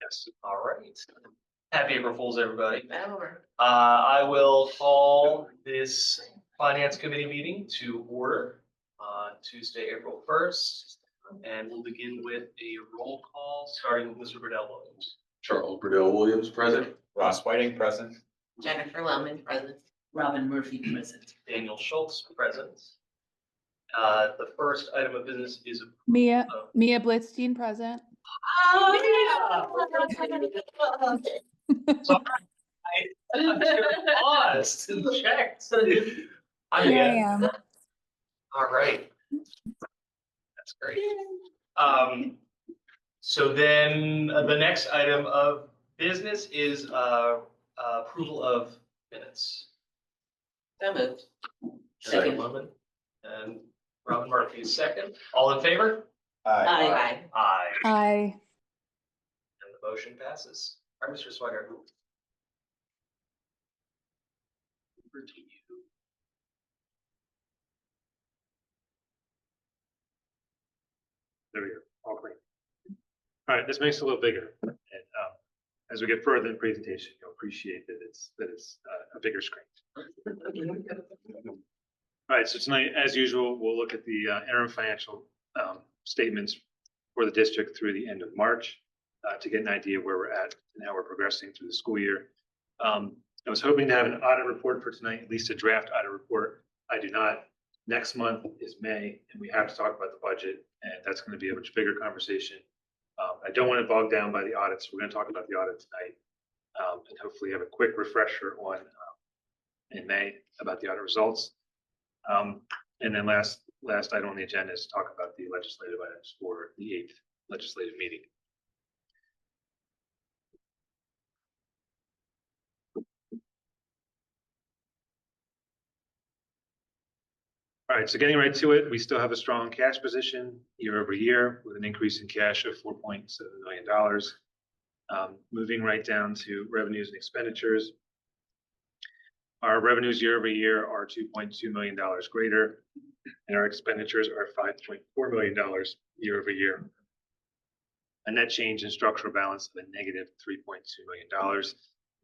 Yes. All right. Happy April Fools, everybody. I will call this Finance Committee meeting to order on Tuesday, April 1st. And we'll begin with a roll call, starting with Mr. Burdell Williams. Charles Burdell Williams, present. Ross Whiting, present. Jennifer Wellman, present. Robin Murphy, present. Daniel Schultz, present. The first item of business is Mia Blitzstein, present. Sorry, I paused and checked. Here I am. All right. That's great. So then the next item of business is approval of minutes. So moved. Second. Lemon and Robin Murphy is second. All in favor? Aye. Aye. Aye. And the motion passes. All right, Mr. Sweigard. Over to you. There we go. All clean. All right, this makes it a little bigger. And as we get further in the presentation, you'll appreciate that it's a bigger screen. All right, so tonight, as usual, we'll look at the interim financial statements for the district through the end of March to get an idea of where we're at and how we're progressing through the school year. I was hoping to have an audit report for tonight, at least a draft audit report. I do not. Next month is May, and we have to talk about the budget, and that's going to be a much bigger conversation. I don't want to bog down by the audits. We're going to talk about the audit tonight, and hopefully have a quick refresher on in May about the audit results. And then last item on the agenda is to talk about the legislative items for the 8th legislative meeting. All right, so getting right to it, we still have a strong cash position year over year with an increase in cash of $4.7 million. Moving right down to revenues and expenditures. Our revenues year over year are $2.2 million greater, and our expenditures are $5.4 million year over year. A net change in structural balance of a negative $3.2 million.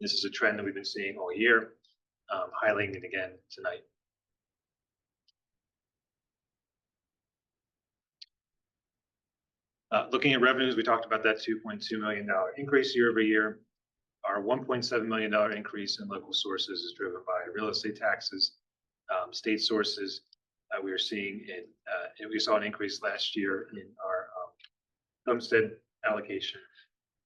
This is a trend that we've been seeing all year, highlighting it again tonight. Looking at revenues, we talked about that $2.2 million increase year over year. Our $1.7 million increase in local sources is driven by real estate taxes, state sources. We are seeing it. We saw an increase last year in our homestead allocation,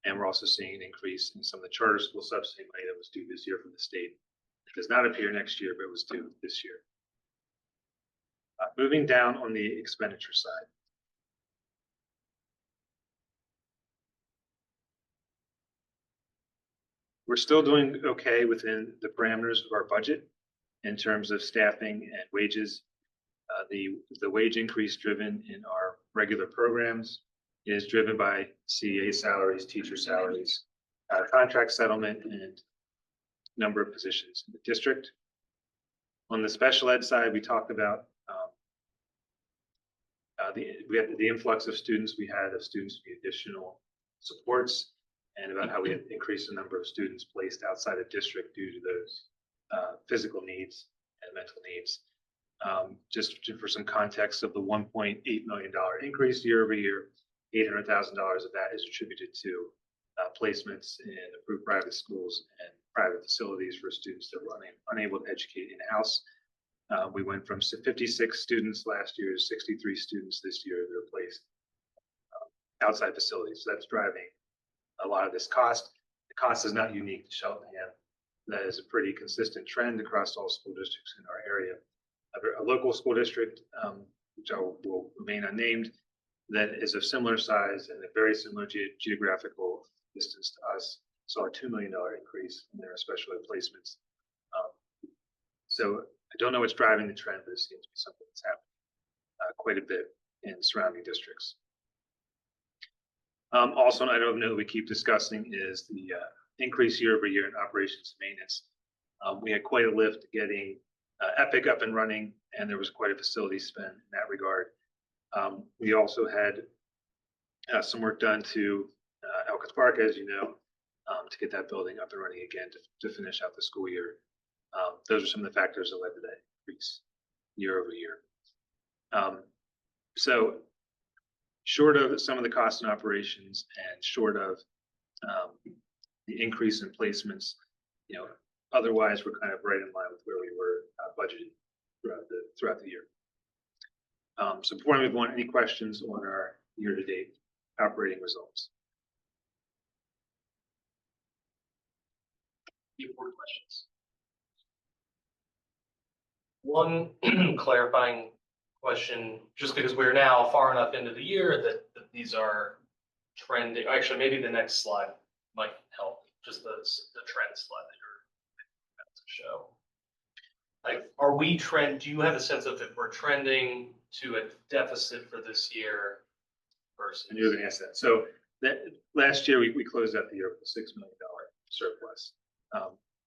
and we're also seeing an increase in some of the charter school subsidy money that was due this year from the state. It does not appear next year, but it was due this year. Moving down on the expenditure side. We're still doing okay within the parameters of our budget in terms of staffing and wages. The wage increase driven in our regular programs is driven by CEA salaries, teacher salaries, contract settlement, and number of positions in the district. On the special ed side, we talked about we had the influx of students we had of students with additional supports, and about how we had increased the number of students placed outside of district due to those physical needs and mental needs. Just for some context of the $1.8 million increase year over year, $800,000 of that is attributed to placements in approved private schools and private facilities for students that were unable to educate in-house. We went from 56 students last year to 63 students this year that are placed outside facilities. So that's driving a lot of this cost. The cost is not unique to Cheltenham. That is a pretty consistent trend across all school districts in our area. A local school district, which will remain unnamed, that is of similar size and a very similar geographical distance to us, saw a $2 million increase in their special ed placements. So I don't know what's driving the trend, but it seems to be something that's happening quite a bit in surrounding districts. Also, an item of note we keep discussing is the increase year over year in operations and maintenance. We had quite a lift getting Epic up and running, and there was quite a facility spend in that regard. We also had some work done to Elkins Park, as you know, to get that building up and running again to finish out the school year. Those are some of the factors that led to that increase year over year. So short of some of the costs and operations and short of the increase in placements, otherwise we're kind of right in line with where we were budgeted throughout the year. So before I move on, any questions on our year-to-date operating results? Any more questions? One clarifying question, just because we're now far enough into the year that these are trending. Actually, maybe the next slide might help. Just the trend slide that you're about to show. Like, do you have a sense of if we're trending to a deficit for this year versus? And you're going to ask that. So that last year we closed out the year with a $6 million surplus,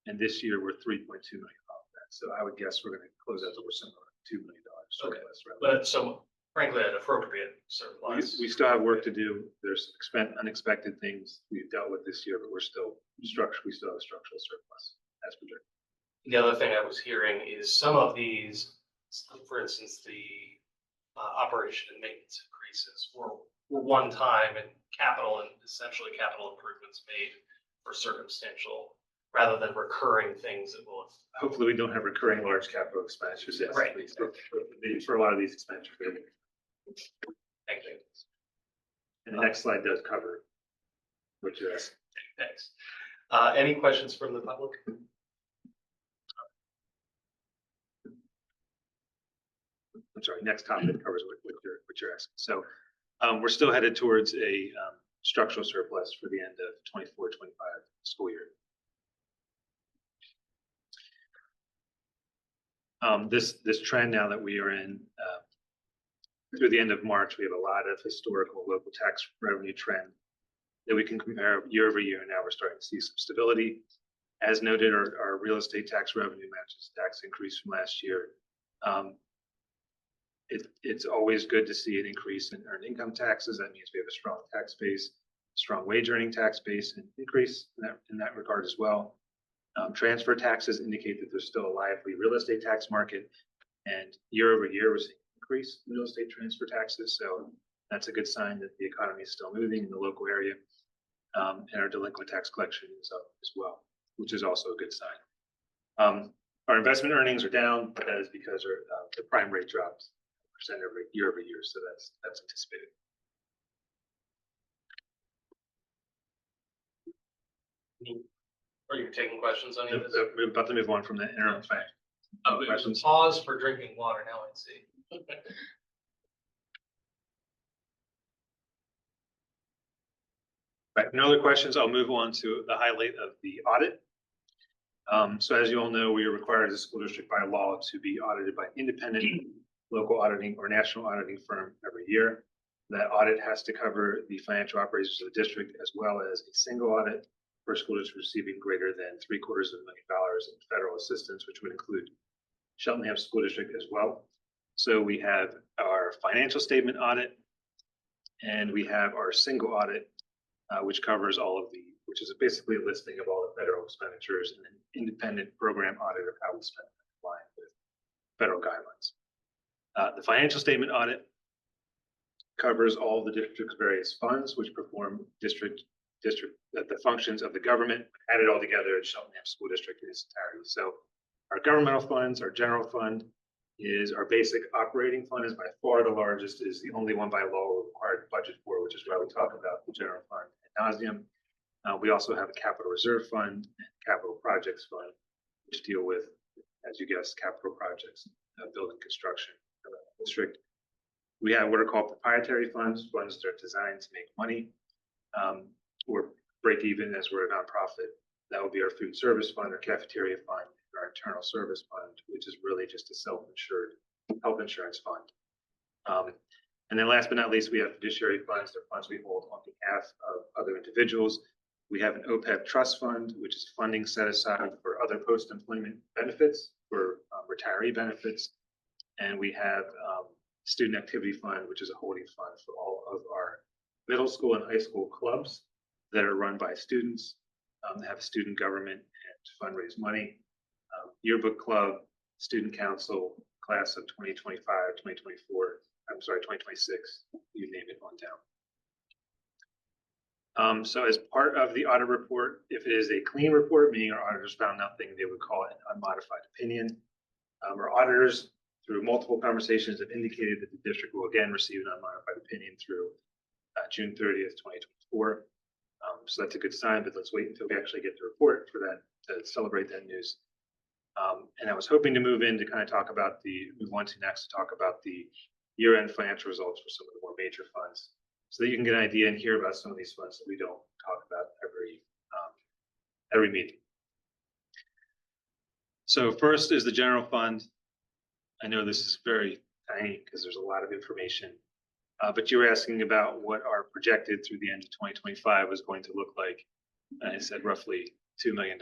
and this year we're $3.2 million off that. So I would guess we're going to close out over somewhere $2 million surplus. Okay. But so frankly, an appropriate surplus. We still have work to do. There's unexpected things we've dealt with this year, but we still have a structural surplus as projected. The other thing I was hearing is some of these, for instance, the operation and maintenance increases were one time and essentially capital improvements made for circumstantial rather than recurring things that will. Hopefully we don't have recurring large capital expenditures. Yes, Right. For a lot of these expenditures. Thank you. And the next slide does cover what you're asking. Thanks. Any questions from the public? I'm sorry, next topic covers what you're asking. So we're still headed towards a structural surplus for the end of 24-25 school year. This trend now that we are in through the end of March, we have a lot of historical local tax revenue trend that we can compare year over year. Now we're starting to see some stability. As noted, our real estate tax revenue matches tax increase from last year. It's always good to see an increase in earned income taxes. That means we have a strong tax base, strong wage earning tax base, and increase in that regard as well. Transfer taxes indicate that there's still a lively real estate tax market, and year over year we're seeing an increase in real estate transfer taxes. So that's a good sign that the economy is still moving in the local area, and our delinquent tax collection is up as well, which is also a good sign. Our investment earnings are down, but that is because the prime rate dropped % year over year, so that's anticipated. Are you taking questions on any of this? We're about to move on from the interim plan. Oh, it was a pause for drinking water. Now I see. Right, no other questions. I'll move on to the highlight of the audit. So as you all know, we are required as a school district by law to be audited by independent local auditing or national auditing firm every year. That audit has to cover the financial operations of the district as well as a single audit for school districts receiving greater than $750,000 in federal assistance, which would include Cheltenham School District as well. So we have our financial statement audit, and we have our single audit, which covers which is basically a listing of all the federal expenditures and an independent program audit of how we spend in line with federal guidelines. The financial statement audit covers all the district's various funds, which perform the functions of the government, added all together at Cheltenham School District in its entirety. So our governmental funds, our general fund is our basic operating fund, is by far the largest, is the only one by law we're required to budget for, which is why we talk about the general fund ad nauseum. We also have a capital reserve fund and capital projects fund, which deal with, as you guessed, capital projects, building construction district. We have what are called proprietary funds that are designed to make money or break even as we're a nonprofit. That would be our food service fund, our cafeteria fund, our internal service fund, which is really just a self-insured health insurance fund. And then last but not least, we have fiduciary funds. They're funds we hold on behalf of other individuals. We have an OPEB trust fund, which is funding set aside for other post-employment benefits, for retiree benefits. And we have student activity fund, which is a holding fund for all of our middle school and high school clubs. that are run by students, that have a student government and fundraise money, yearbook club, student council, class of 2025, 2024, I'm sorry, 2026, you name it on down. So as part of the audit report, if it is a clean report, meaning our auditors found nothing, they would call it an unmodified opinion. Our auditors, through multiple conversations, have indicated that the district will again receive an unmodified opinion through June 30th, 2024. So that's a good sign, but let's wait until we actually get the report for that to celebrate that news. And I was hoping to move on to next to talk about the year-end financial results for some of the more major funds, so that you can get an idea and hear about some of these funds that we don't talk about every meeting. So first is the general fund. I know this is very tiny because there's a lot of information, but you were asking about what our projected through the end of 2025 was going to look like. And I said roughly $2 million.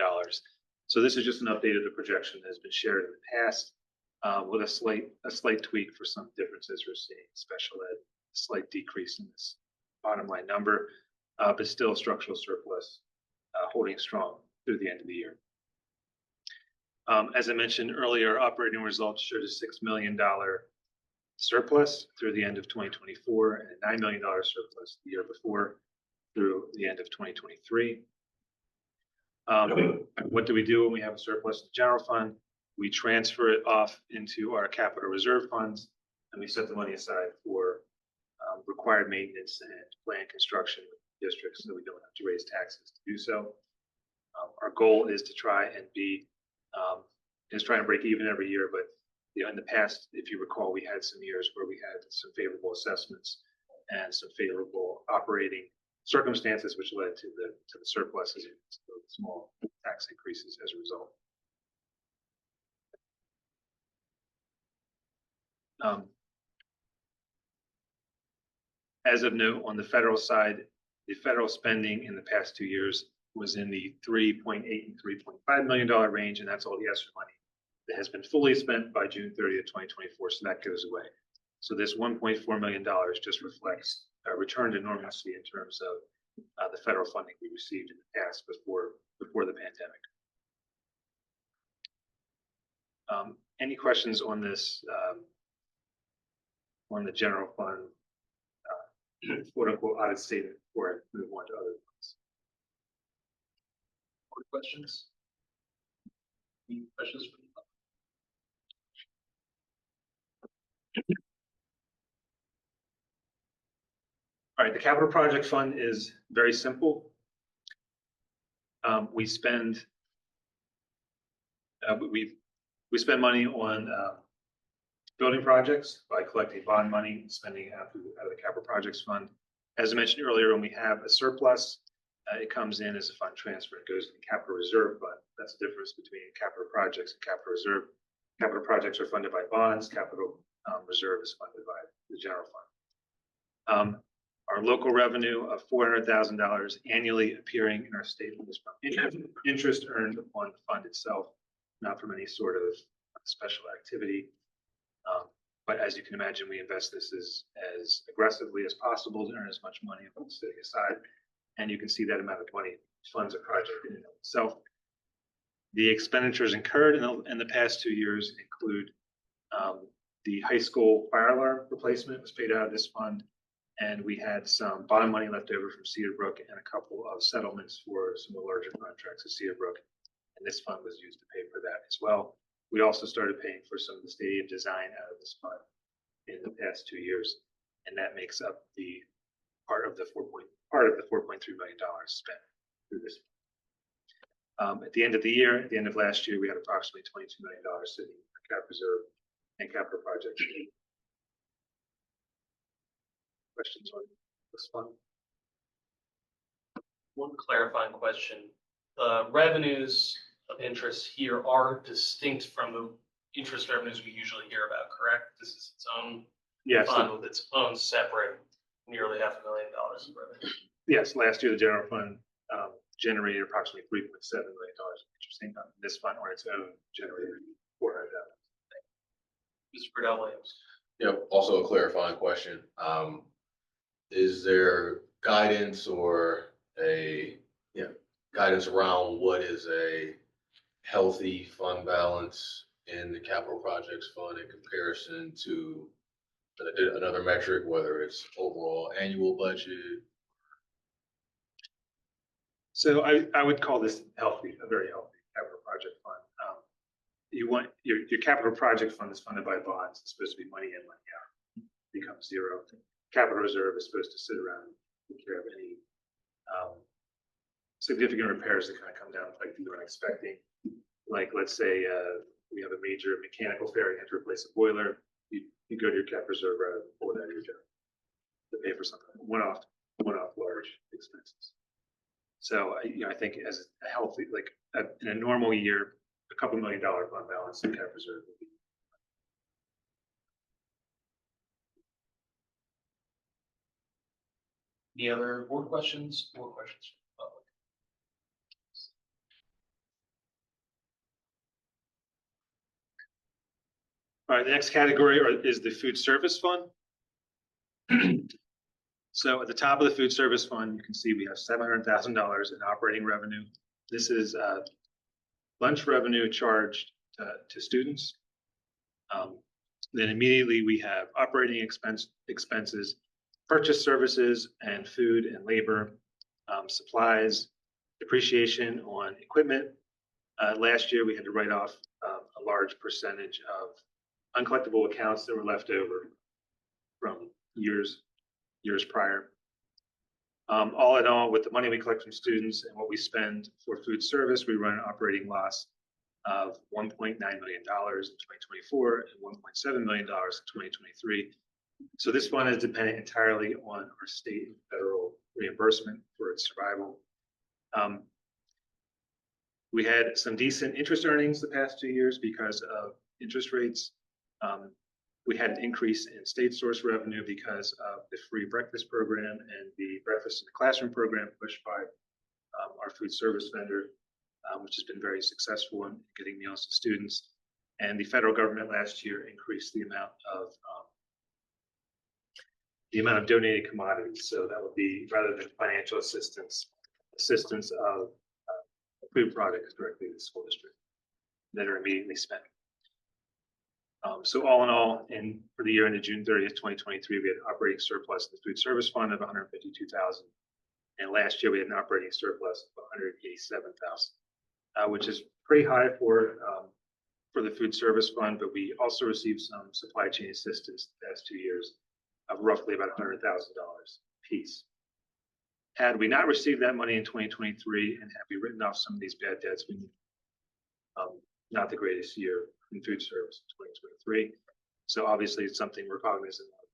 So this is just an update of the projection that has been shared in the past, with a slight tweak for some differences we're seeing. Special ed, a slight decrease in this bottom line number, but still structural surplus holding strong through the end of the year. As I mentioned earlier, operating results showed a $6 million surplus through the end of 2024 and a $9 million surplus the year before through the end of 2023. What do we do when we have a surplus in the general fund? We transfer it off into our capital reserve funds, and we set the money aside for required maintenance and planned construction with districts, so we don't have to raise taxes to do so. Our goal is to try and break even every year, but in the past, if you recall, we had some years where we had some favorable assessments and some favorable operating circumstances, which led to the surpluses and small tax increases as a result. As of note, on the federal side, the federal spending in the past 2 years was in the $3.8 and $3.5 million range, and that's all the ESSER money that has been fully spent by June 30th, 2024, so that goes away. So this $1.4 million just reflects a return to normalcy in terms of the federal funding we received in the past before the pandemic. Any questions on this, on the general fund, quote unquote audit statement before I move on to other ones? More questions? Any questions from the public? All right, the capital project fund is very simple. We spend money on building projects by collecting bond money and spending it out of the capital projects fund. As I mentioned earlier, when we have a surplus, it comes in as a fund transfer. It goes to the capital reserve fund. That's the difference between capital projects and capital reserve. Capital projects are funded by bonds. Capital reserve is funded by the general fund. Our local revenue of $400,000 annually appearing in our statement is from interest earned upon the fund itself, not from any sort of special activity. But as you can imagine, we invest this as aggressively as possible to earn as much money as it's sitting aside. And you can see that amount of money funds a project in and of itself. The expenditures incurred in the past 2 years include the high school fire alarm replacement was paid out of this fund. And we had some bond money left over from Cedar Brook and a couple of settlements for some of the larger contracts at Cedar Brook. And this fund was used to pay for that as well. We also started paying for some of the stadium design out of this fund in the past 2 years. And that makes up the part of the $4.3 million spent through this. At the end of the year, at the end of last year, we had approximately $22 million sitting in the cap reserve and capital projects. Questions on this fund? One clarifying question. The revenues of interest here are distinct from the interest revenues we usually hear about, correct? This is its own fund with its own separate nearly $500,000 of revenue. Yes, last year the general fund generated approximately $3.7 million in interest income. This fund on its own generated $400,000. Mr. Burdell Williams. Yeah, also a clarifying question. Is there guidance or guidance around what is a healthy fund balance in the capital projects fund in comparison to another metric, whether it's overall annual budget. So I would call this healthy, a very healthy capital project fund. You want your capital project fund is funded by bonds. It's supposed to be money in, money out. Becomes zero. Capital reserve is supposed to sit around and take care of any significant repairs that kind of come down like you weren't expecting. Like let's say we have a major mechanical failure, you have to replace a boiler. You go to your cap reserve rather than pull it out of your job to pay for something one-off large expenses. So I think as a healthy, like in a normal year, a couple $1 million fund balance in cap reserve would be. Any other board questions? More questions from the public? All right, the next category is the food service fund. So at the top of the food service fund, you can see we have $700,000 in operating revenue. This is lunch revenue charged to students. Then immediately we have operating expenses, purchase services and food and labor, supplies, depreciation on equipment. Last year we had to write off a large percentage of uncollectible accounts that were left over from years prior. All in all, with the money we collect from students and what we spend for food service, we run an operating loss of $1.9 million in 2024 and $1.7 million in 2023. So this fund is dependent entirely on our state and federal reimbursement for its survival. We had some decent interest earnings the past 2 years because of interest rates. We had an increase in state source revenue because of the free breakfast program and the breakfast in the classroom program pushed by our food service vendor, which has been very successful in getting meals to students. And the federal government last year increased the amount of donated commodities. So that would be, rather than financial assistance of food products directly to the school district that are immediately spent. So all in all, for the year ended June 30th, 2023, we had an operating surplus in the food service fund of $152,000. And last year we had an operating surplus of $187,000, which is pretty high for the food service fund, but we also received some supply chain assistance the past 2 years of roughly about $100,000 apiece. Had we not received that money in 2023 and had we written off some of these bad debts, we not the greatest year in food service in 2023. So obviously it's something we're cognizant of,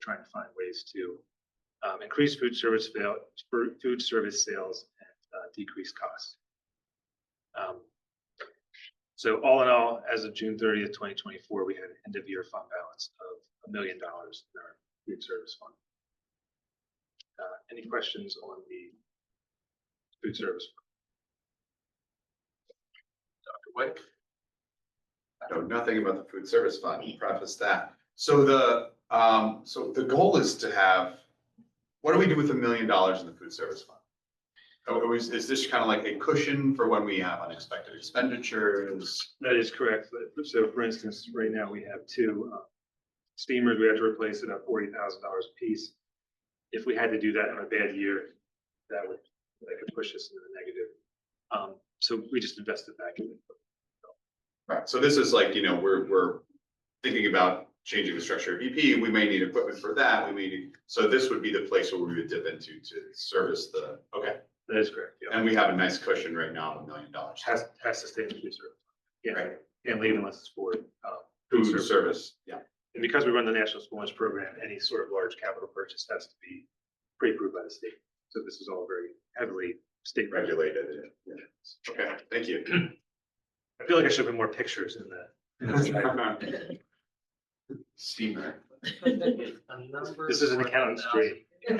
trying to find ways to increase food service sales and decrease costs. So all in all, as of June 30th, 2024, we had an end of year fund balance of $1 million in our food service fund. Any questions on the food service fund? Dr. White? I know nothing about the food service fund, preface that. So the goal is to have, what do we do with $1 million in the food service fund? Is this kind of like a cushion for when we have unexpected expenditures? That is correct. So for instance, right now we have 2 steamers we have to replace at about $40,000 a piece. If we had to do that in a bad year, that could push us into the negative. So we just invested back in it. Right. So this is like, we're thinking about changing the structure of EP. We may need equipment for that. So this would be the place where we would dip into to service the, okay. That is correct. Yeah. And we have a nice cushion right now of $1 million. Has to stay in the food service. Yeah. Right. Can't leave unless it's for Food service. Yeah. And because we run the National School Lunch Program, any sort of large capital purchase has to be pre-approved by the state. So this is all very heavily state regulated. Yeah. Okay, thank you. I feel like I should put more pictures in the. Steamer. This is an accountant's dream. I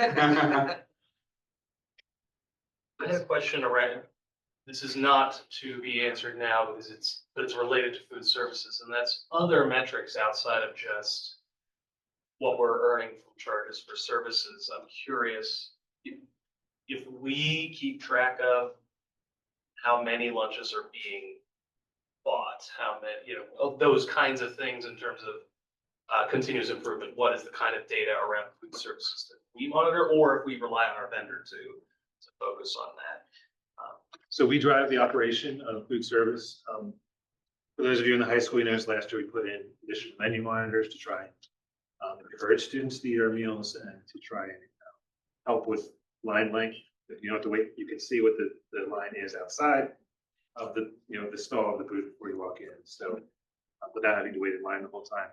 have a question around, this is not to be answered now because it's related to food services, and that's other metrics outside of just what we're earning from charges for services. I'm curious, if we keep track of how many lunches are being bought, how many, of those kinds of things in terms of continuous improvement, what is the kind of data around food services that we monitor, or if we rely on our vendor to focus on that. So we drive the operation of food service. For those of you in the high school, you noticed last year we put in additional menu monitors to try and encourage students to eat our meals and to try and help with line length. You don't have to wait. You can see what the line is outside of the stall of the booth before you walk in. So without having to wait in line the whole time.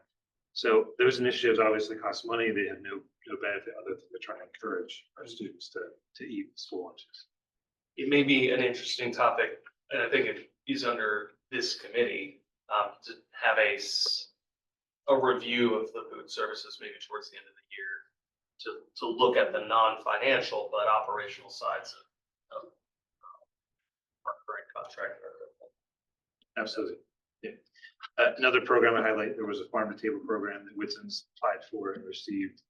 So those initiatives obviously cost money. They have no benefit other than to try and encourage our students to eat school lunches. It may be an interesting topic, and I think it is under this committee, to have a review of the food services maybe towards the end of the year to look at the non-financial but operational sides of our current contract. Absolutely. Yeah. Another program I highlight, there was a farm to table program that Whitson's applied for and received.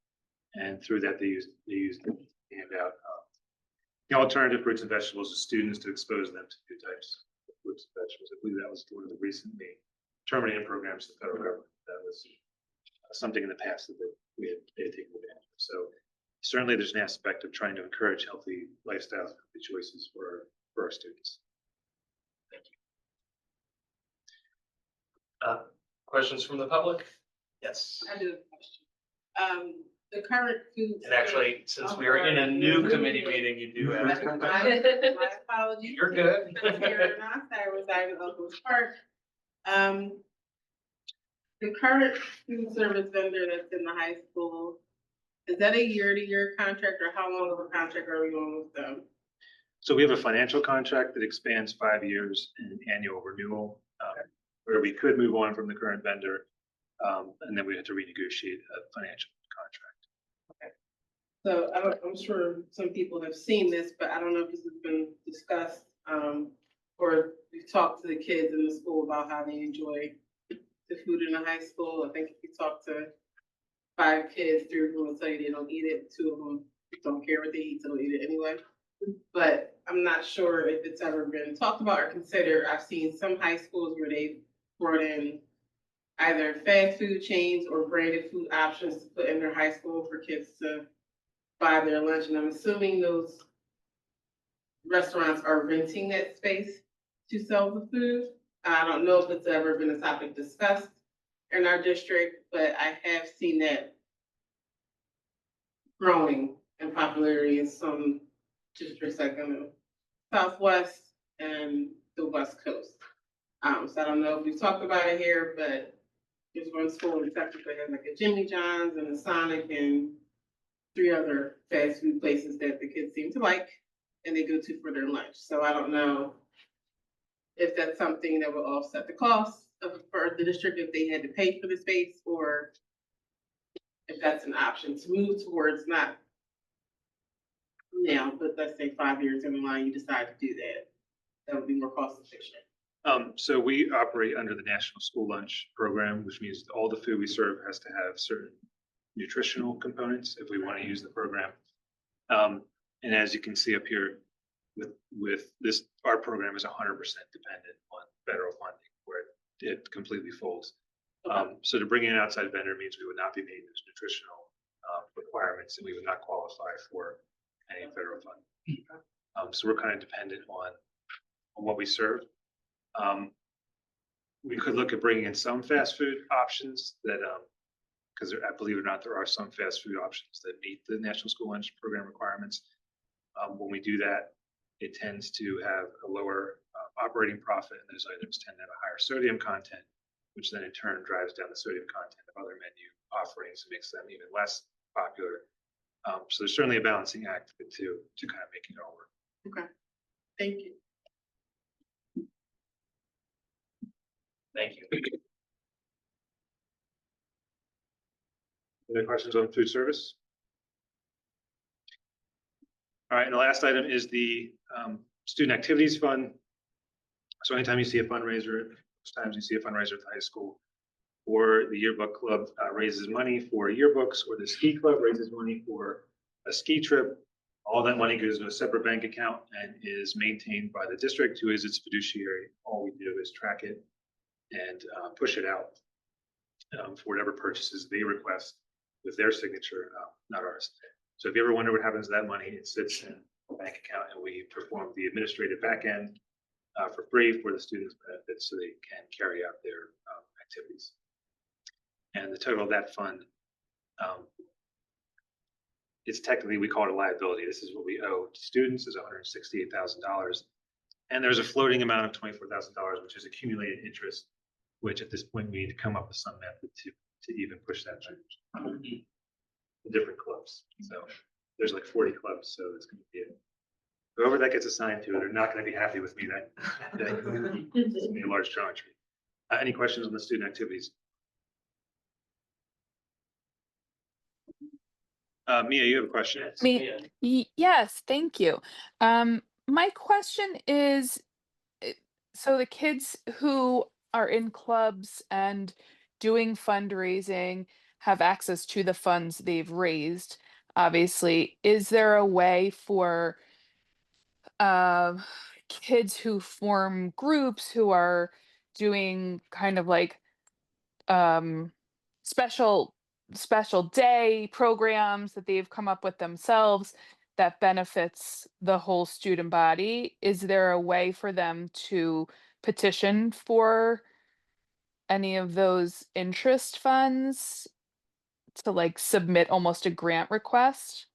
And through that, they used the handout the alternative fruits and vegetables to students to expose them to new types of fruits and vegetables. I believe that was one of the recently terminated programs of the federal government. That was something in the past that they had taken advantage of. So certainly there's an aspect of trying to encourage healthy lifestyles and healthy choices for our students. Thank you. Questions from the public? Yes. I do have a question. The current food. And actually, since we are in a new committee meeting, you do have. My apologies. You're good. Here, not I reside in Oakland Park. The current food service vendor that's in the high school, is that a year-to-year contract, or how long of a contract are we on with them? So we have a financial contract that expands 5 years and an annual renewal, where we could move on from the current vendor, and then we have to renegotiate a financial contract. So I'm sure some people have seen this, but I don't know if this has been discussed, or we've talked to the kids in the school about how they enjoy the food in the high school. I think if you talk to 5 kids, 3 of them will tell you they don't eat it. 2 of them don't care what they eat, so they'll eat it anyway. But I'm not sure if it's ever been talked about or considered. I've seen some high schools where they've brought in either fast food chains or branded food options to put in their high school for kids to buy their lunch. And I'm assuming those restaurants are renting that space to sell the food. I don't know if it's ever been a topic discussed in our district, but I have seen that growing in popularity in some districts like in the Southwest and the West Coast. So I don't know if we've talked about it here, but there's one school in Texas that has like a Jimmy John's and a Sonic and 3 other fast food places that the kids seem to like and they go to for their lunch. So I don't know if that's something that will offset the cost for the district if they had to pay for the space, or if that's an option to move towards, not now, but let's say 5 years in the line, you decide to do that. That would be more cost efficient. So we operate under the National School Lunch Program, which means all the food we serve has to have certain nutritional components if we want to use the program. And as you can see up here, with this, our program is 100% dependent on federal funding, where it completely folds. So to bring in an outside vendor means we would not be meeting those nutritional requirements, and we would not qualify for any federal funding. So we're kind of dependent on what we serve. We could look at bringing in some fast food options that, because I believe it or not, there are some fast food options that meet the National School Lunch Program requirements. When we do that, it tends to have a lower operating profit, and those items tend to have a higher sodium content, which then in turn drives down the sodium content of other menu offerings and makes them even less popular. So there's certainly a balancing act to kind of make it all work. Okay, thank you. Thank you. Any questions on food service? All right, and the last item is the Student Activities Fund. So anytime you see a fundraiser, most times you see a fundraiser at the high school, or the yearbook club raises money for yearbooks, or the ski club raises money for a ski trip, All that money goes to a separate bank account and is maintained by the district, who is its fiduciary. All we do is track it and push it out for whatever purchases they request with their signature, not ours. So if you ever wonder what happens to that money, it sits in a bank account, and we perform the administrative back end for free for the students' benefits so they can carry out their activities. And the total of that fund, it's technically, we call it a liability. This is what we owe to students, is $168,000. And there's a floating amount of $24,000, which is accumulated interest, which at this point we need to come up with some method to even push that through the different clubs. So there's like 40 clubs, so it's going to be whoever that gets assigned to, they're not going to be happy with me. It's going to be a large geometry. Any questions on the student activities? Mia, you have a question? Me- Yes, thank you. My question is, so the kids who are in clubs and doing fundraising have access to the funds they've raised, obviously. Is there a way for kids who form groups who are doing kind of like um special day programs that they've come up with themselves that benefits the whole student body? Is there a way for them to petition for any of those interest funds to like submit almost a grant request?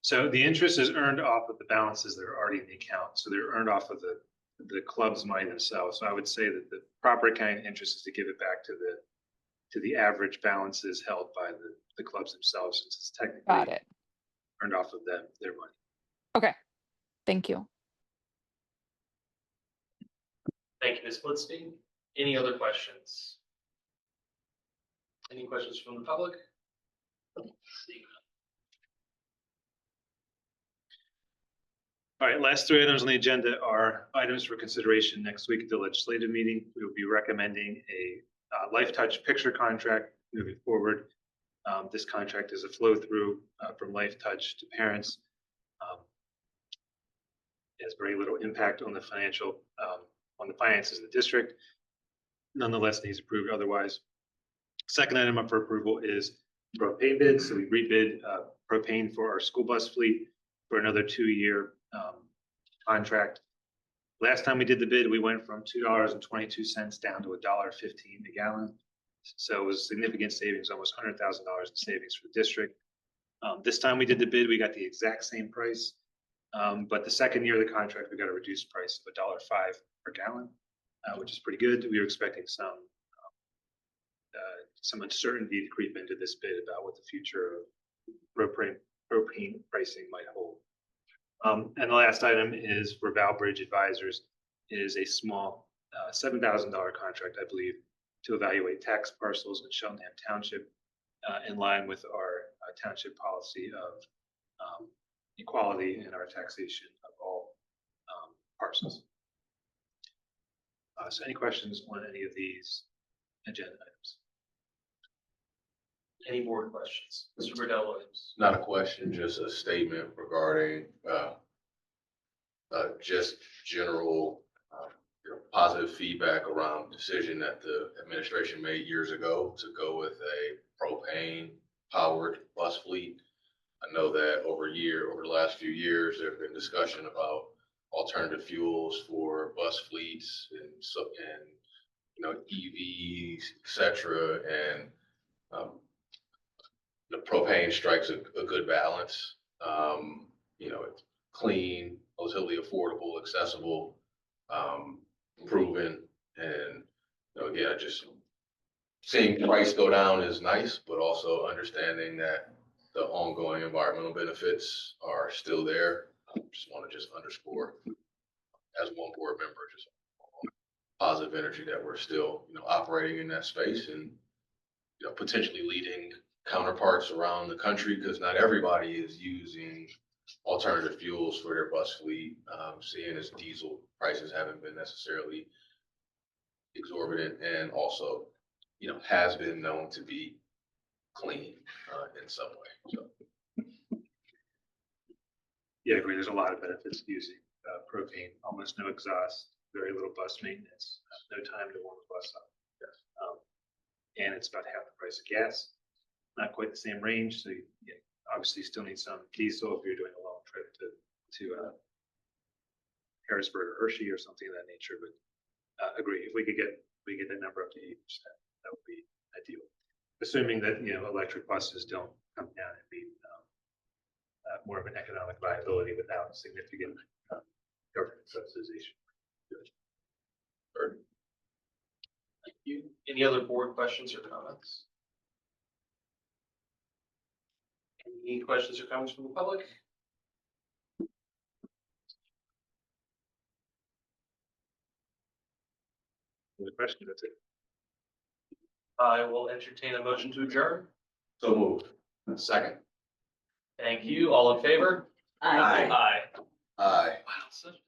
So the interest is earned off of the balances that are already in the account. So they're earned off of the club's money themselves. So I would say that the proper accounting interest is to give it back to the average balances held by the clubs themselves, since it's Got technically it. earned off of them, their money. Okay. Thank you. Thank you, Ms. Blitzstein. Any other questions? Any questions from the public? All right, last three items on the agenda are items for consideration next week at the legislative meeting. We will be recommending a LifeTouch Picture contract moving forward. This contract is a flow through from LifeTouch to parents. It has very little impact on the on the finances of the district. Nonetheless, needs approved otherwise. Second item up for approval is propane bid. So we rebid propane for our school bus fleet for another 2-year contract. Last time we did the bid, we went from $2.22 down to $1.15 a gallon. So it was significant savings, almost $100,000 in savings for the district. This time we did the bid, we got the exact same price. But the second year of the contract, we got a reduced price of $1.05 per gallon, which is pretty good. We were expecting some uncertainty to creep into this bid about what the future of propane pricing might hold. And the last item is for Valbridge Advisors. It is a small $7,000 contract, I believe, to evaluate tax parcels in Cheltenham Township in line with our township policy of equality in our taxation of all parcels. So any questions on any of these agenda items? Any more questions? Mr. Riddell Williams. Not a question, just a statement regarding just general positive feedback around the decision that the administration made years ago to go with a propane powered bus fleet. I know that over the last few years, there's been discussion about alternative fuels for bus fleets and EVs, et cetera. And the propane strikes a good balance. It's clean, relatively affordable, accessible, proven. And again, just seeing price go down is nice, but also understanding that the ongoing environmental benefits are still there. I just want to underscore as one board member, just positive energy that we're still, operating in that space and, potentially leading counterparts around the country, because not everybody is using alternative fuels for their bus fleet, seeing as diesel prices haven't been necessarily exorbitant, and also, has been known to be clean in some way. So. Yeah, I agree. There's a lot of benefits to using propane, almost no exhaust, very little bus maintenance, no time to warm a bus up. And it's about half the price of gas, not quite the same range. So you obviously still need some diesel if you're doing a long trip to Harrisburg or Hershey or something of that nature. But agree, if we could get that number up to 80%, that would be ideal. Assuming that, electric buses don't come down and be more of an economic viability without significant government subsidization. Thank you. Any other board questions or comments? Any questions or comments from the public? The question, that's it. I will entertain a motion to adjourn. So moved. Second. Thank you. All in favor? Aye. Aye. Aye. Wow, such